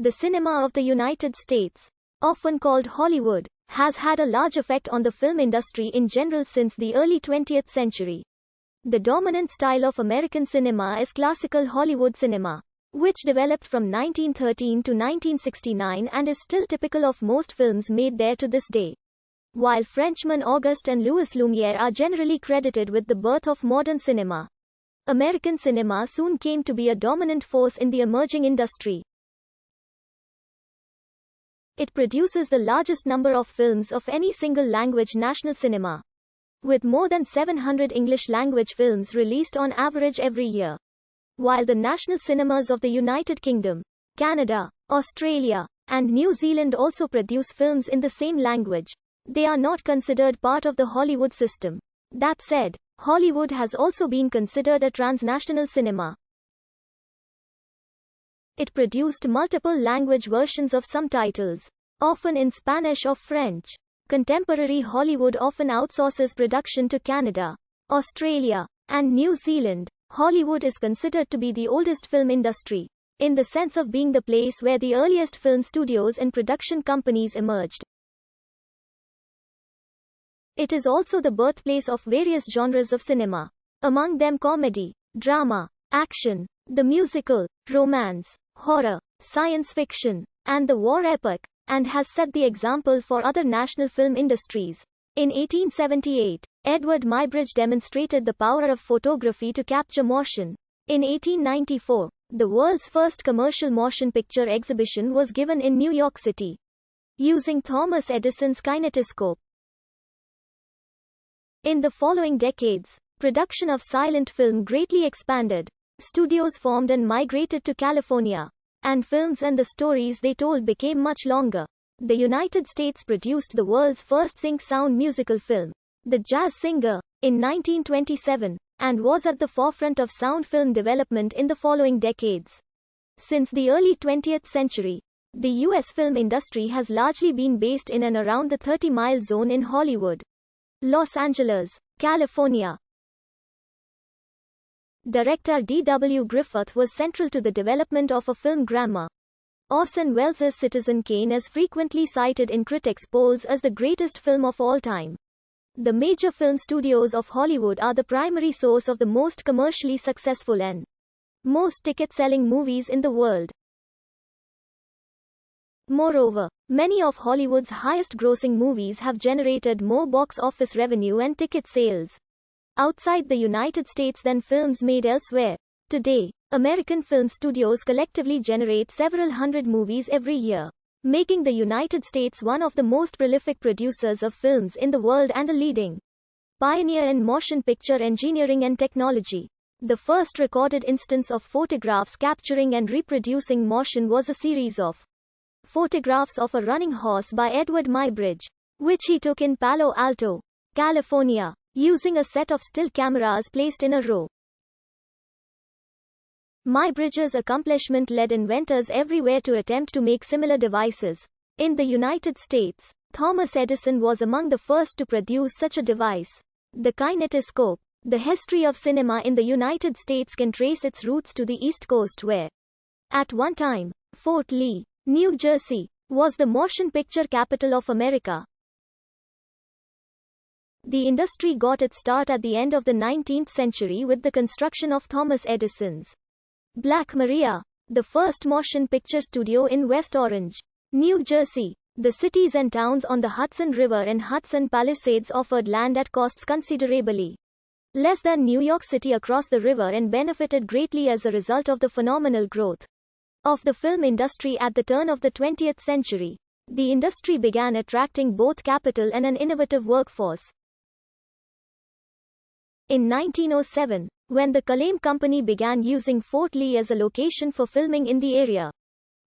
The cinema of the United States, often called Hollywood, has had a large effect on the film industry in general since the early 20th century. The dominant style of American cinema is classical Hollywood cinema, which developed from 1913 to 1969 and is still typical of most films made there to this day. While Frenchmen Auguste and Louis Lumière are generally credited with the birth of modern cinema, American cinema soon came to be a dominant force in the emerging industry. It produces the largest number of films of any single-language national cinema, with more than 700 English-language films released on average every year. While the national cinemas of the United Kingdom, Canada, Australia, and New Zealand also produce films in the same language, they are not considered part of the Hollywood system. That said, Hollywood has also been considered a transnational cinema. It produced multiple language versions of some titles, often in Spanish or French. Contemporary Hollywood often outsources production to Canada, Australia, and New Zealand. Hollywood is considered to be the oldest film industry, in the sense of being the place where the earliest film studios and production companies emerged. It is also the birthplace of various genres of cinema, among them comedy, drama, action, the musical, romance, horror, science fiction, and the war epic, and has set the example for other national film industries. In 1878, Edward Muybridge demonstrated the power of photography to capture motion. In 1894, the world's first commercial motion picture exhibition was given in New York City, using Thomas Edison's kinetoscope. In the following decades, production of silent film greatly expanded. Studios formed and migrated to California, and films and the stories they told became much longer. The United States produced the world's first sync-sound musical film, The Jazz Singer, in 1927, and was at the forefront of sound film development in the following decades. Since the early 20th century, the U.S. film industry has largely been based in and around the 30-mile zone in Hollywood, Los Angeles, California. Director D.W. Griffith was central to the development of a film grammar. Orson Welles' Citizen Kane is frequently cited in critics' polls as the greatest film of all time. The major film studios of Hollywood are the primary source of the most commercially successful and most ticket-selling movies in the world. Moreover, many of Hollywood's highest-grossing movies have generated more box office revenue and ticket sales outside the United States than films made elsewhere. Today, American film studios collectively generate several hundred movies every year, making the United States one of the most prolific producers of films in the world and a leading pioneer in motion picture engineering and technology. The first recorded instance of photographs capturing and reproducing motion was a series of photographs of a running horse by Edward Muybridge, which he took in Palo Alto, California, using a set of still cameras placed in a row. Muybridge's accomplishment led inventors everywhere to attempt to make similar devices. In the United States, Thomas Edison was among the first to produce such a device, the kinetoscope. The history of cinema in the United States can trace its roots to the East Coast where, at one time, Fort Lee, New Jersey, was the motion picture capital of America. The industry got its start at the end of the 19th century with the construction of Thomas Edison's Black Maria, the first motion picture studio in West Orange, New Jersey. The cities and towns on the Hudson River and Hudson Palisades offered land at costs considerably less than New York City across the river and benefited greatly as a result of the phenomenal growth of the film industry at the turn of the 20th century. The industry began attracting both capital and an innovative workforce. In 1907, when the Kalem Company began using Fort Lee as a location for filming in the area,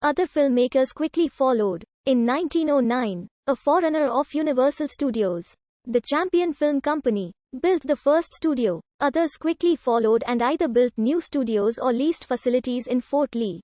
other filmmakers quickly followed. In 1909, a forerunner of Universal Studios, the Champion Film Company, built the first studio. Others quickly followed and either built new studios or leased facilities in Fort Lee.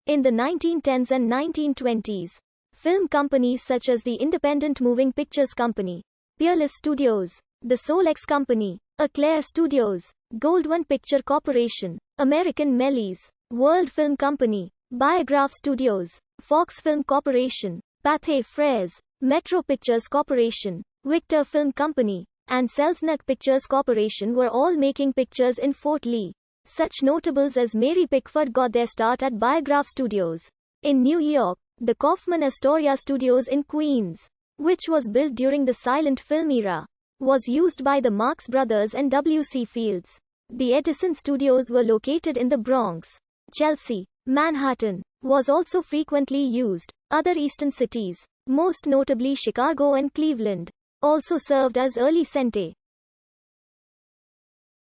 In the 1910s and 1920s, film companies such as the Independent Moving Pictures Company, Peerless Studios, the Solex Company, Eclair Studios, Goldwyn Picture Corporation, American Mellies, World Film Company, Biograph Studios, Fox Film Corporation, Pathé Frères, Metro Pictures Corporation, Victor Film Company, and Selznick Pictures Corporation were all making pictures in Fort Lee. Such notables as Mary Pickford got their start at Biograph Studios in New York, the Kaufman Astoria Studios in Queens, which was built during the silent film era, was used by the Marx Brothers and W.C. Fields. The Edison Studios were located in the Bronx. Chelsea, Manhattan, was also frequently used. Other eastern cities, most notably Chicago and Cleveland, also served as early Sente